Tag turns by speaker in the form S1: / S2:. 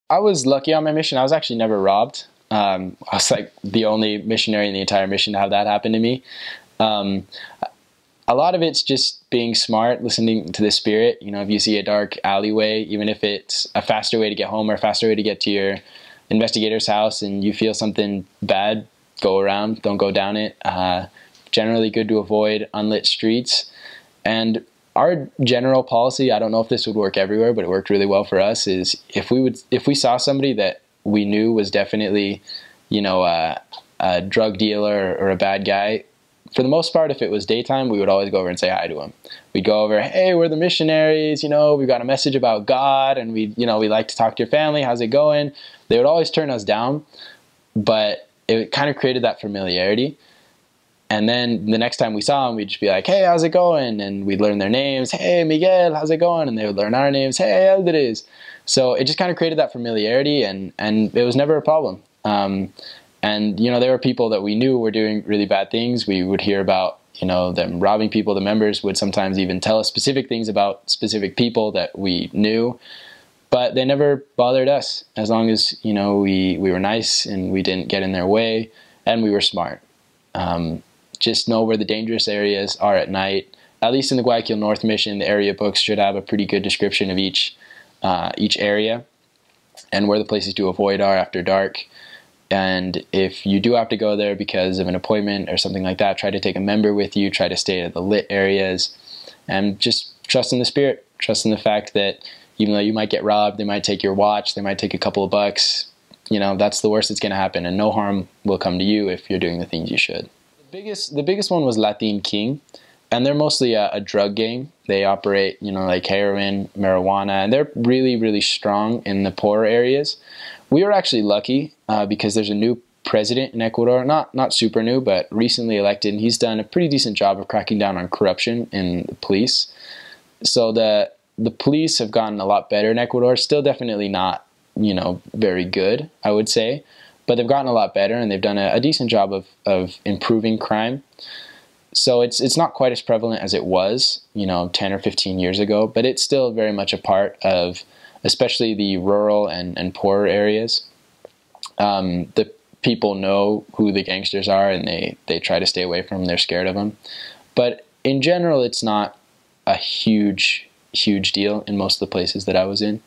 S1: I was lucky on my mission. I was actually never robbed. I was like the only missionary in the entire mission to have that happen to me. Um, a lot of it's just being smart, listening to the Spirit. You know, if you see a dark alleyway, even if it's a faster way to get home or a faster way to get to your investigator's house, and you feel something bad, go around, don't go down it. Generally good to avoid unlit streets. And our general policy, I don't know if this would work everywhere, but it worked really well for us, is if we saw somebody that we knew was definitely, you know, a drug dealer or a bad guy, for the most part, if it was daytime, we would always go over and say hi to him. We'd go over, hey, we're the missionaries, you know, we've got a message about God, and we like to talk to your family, how's it going? They would always turn us down, but it kind of created that familiarity. And then the next time we saw them, we'd just be like, hey, how's it going? And we'd learn their names. Hey, Miguel, how's it going? And they would learn our names. Hey, Eldriz. So it just kind of created that familiarity, and it was never a problem. And, you know, there were people that we knew were doing really bad things. We would hear about, you know, them robbing people. The members would sometimes even tell us specific things about specific people that we knew. But they never bothered us, as long as, you know, we were nice and we didn't get in their way and we were smart. Just know where the dangerous areas are at night. At least in the Guayaquil North Mission, the area books should have a pretty good description of each area and where the places to avoid are after dark. And if you do have to go there because of an appointment or something like that, try to take a member with you, try to stay at the lit areas, and just trust in the Spirit, trust in the fact that even though you might get robbed, they might take your watch, they might take a couple of bucks, you know, that's the worst that's going to happen, and no harm will come to you if you're doing the things you should. The biggest one was Latin King, and they're mostly a drug gang. They operate, you know, like heroin, marijuana, and they're really, really strong in the poorer areas. We were actually lucky because there's a new president in Ecuador, not super new, but recently elected, and he's done a pretty decent job of cracking down on corruption in the police. So the police have gotten a lot better in Ecuador. Still definitely not, you know, very good, I would say, but they've gotten a lot better, and they've done a decent job of improving crime. So it's not quite as prevalent as it was, you know, 10 or 15 years ago, but it's still very much a part of especially the rural and poorer areas. The people know who the gangsters are, and they try to stay away from them. They're scared of them. But in general, it's not a huge deal in most of the places that I was in.